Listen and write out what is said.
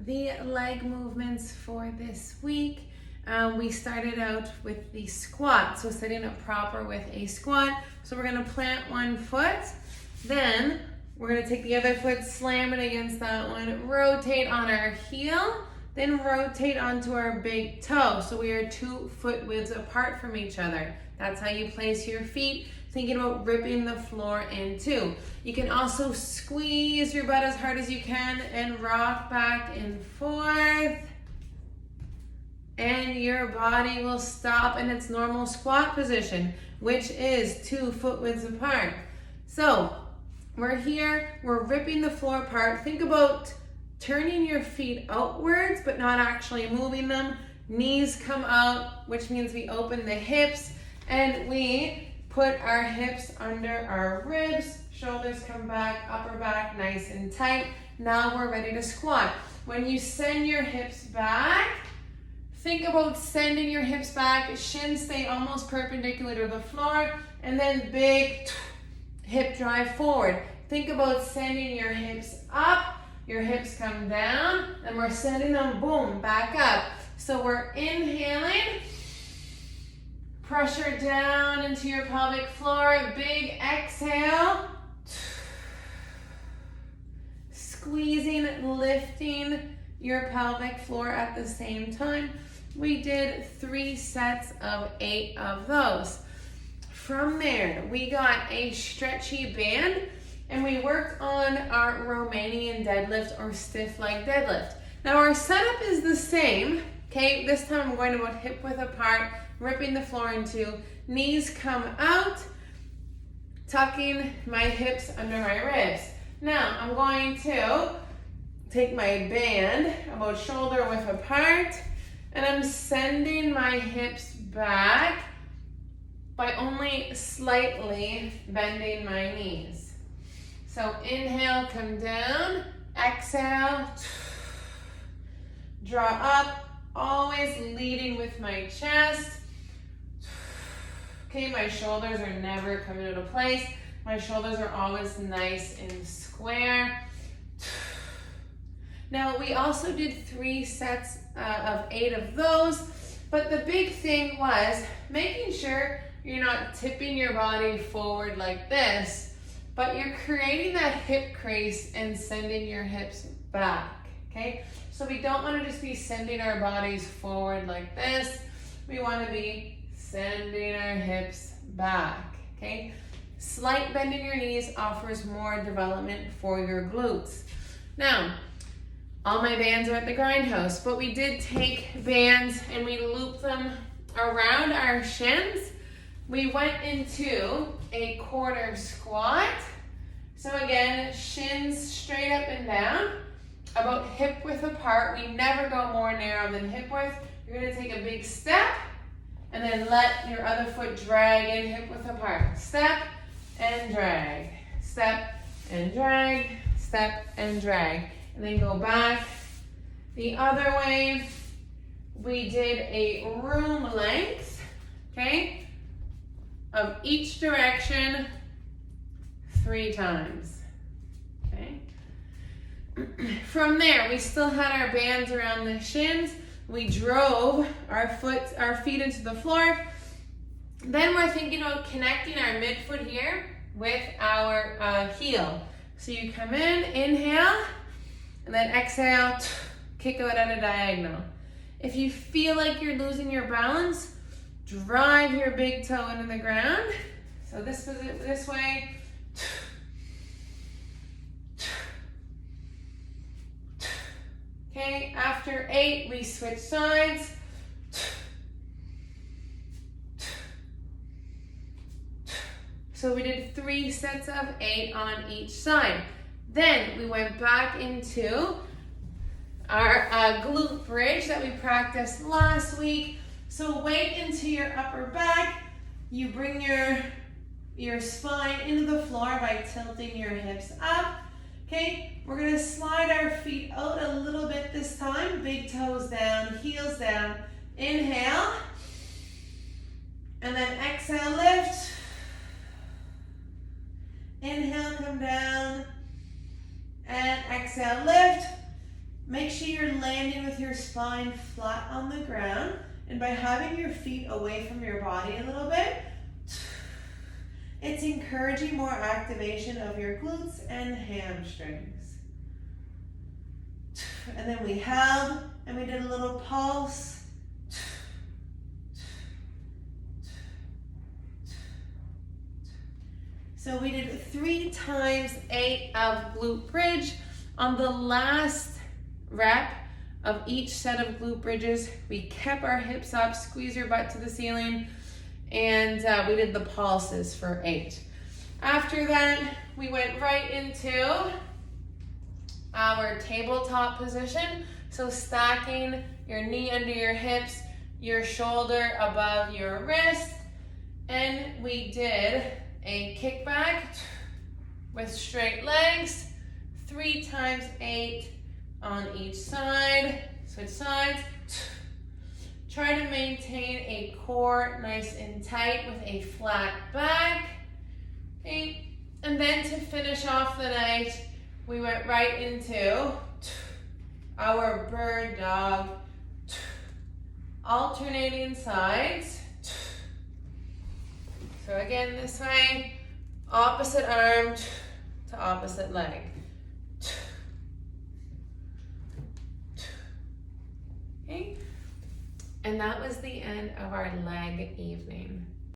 the leg movements for this week. We started out with the squat, so sitting up proper with a squat. So we're gonna plant one foot, then we're gonna take the other foot, slam it against that one, rotate on our heel, then rotate onto our big toe. So we are 2 foot widths apart from each other. That's how you place your feet, thinking about ripping the floor in two. You can also squeeze your butt as hard as you can and rock back and forth. And your body will stop in its normal squat position, which is 2 foot widths apart. So we're here, we're ripping the floor apart. Think about turning your feet outwards, but not actually moving them. Knees come out, which means we open the hips, and we put our hips under our ribs. Shoulders come back, upper back nice and tight. Now we're ready to squat. When you send your hips back, think about sending your hips back. Shins stay almost perpendicular to the floor, and then big hip drive forward. Think about sending your hips up. Your hips come down, and we're sending them, boom, back up. So we're inhaling, pressure down into your pelvic floor, big exhale, squeezing, lifting your pelvic floor at the same time. We did 3 sets of 8 of those. From there, we got a stretchy band, and we worked on our Romanian deadlift or stiff leg deadlift. Now our setup is the same, okay? This time I'm going about hip width apart, ripping the floor in two, knees come out, tucking my hips under my ribs. Now I'm going to take my band about shoulder width apart, and I'm sending my hips back by only slightly bending my knees. So inhale, come down, exhale, draw up, always leading with my chest. Okay, my shoulders are never coming out of place. My shoulders are always nice and square. Now we also did 3 sets of 8 of those, but the big thing was making sure you're not tipping your body forward like this, but you're creating that hip crease and sending your hips back, okay? So we don't want to just be sending our bodies forward like this. We want to be sending our hips back, okay? Slight bend in your knees offers more development for your glutes. Now, all my bands are at the Grindhouse, but we did take bands and we looped them around our shins. We went into a quarter squat. So again, shins straight up and down, about hip width apart. We never go more narrow than hip width. You're gonna take a big step and then let your other foot drag in hip width apart. Step and drag, step and drag, step and drag. And then go back the other way. We did a room length, okay, of each direction 3 times, okay? From there, we still had our bands around the shins. We drove our feet into the floor. Then we're thinking about connecting our midfoot here with our heel. So you come in, inhale, and then exhale, kick out at a diagonal. If you feel like you're losing your balance, drive your big toe into the ground. So this way. Okay, after 8, we switch sides. So we did 3 sets of 8 on each side. Then we went back into our glute bridge that we practiced last week. So weight into your upper back. You bring your spine into the floor by tilting your hips up. Okay, we're gonna slide our feet out a little bit this time. Big toes down, heels down. Inhale. And then exhale, lift. Inhale, come down. And exhale, lift. Make sure sure you're landing with your spine flat on the ground. And by having your feet away from your body a little bit, it's encouraging more activation of your glutes and hamstrings. And then we held, and we did a little pulse. So we did 3 times 8 of glute bridge. On the last rep of each set of glute bridges, we kept our hips up, squeeze your butt to the ceiling, and we did the pulses for 8. After that, we went right into our tabletop position. So stacking your knee under your hips, your shoulder above your wrist, and we did a kickback with straight legs, 3 times 8 on each side. Switch sides. Try to maintain a core nice and tight with a flat back. Okay. And then to finish off the night, we went right into our bird dog, alternating sides. So again, this way, opposite arm to opposite leg. Okay, and that was the end of our leg evening.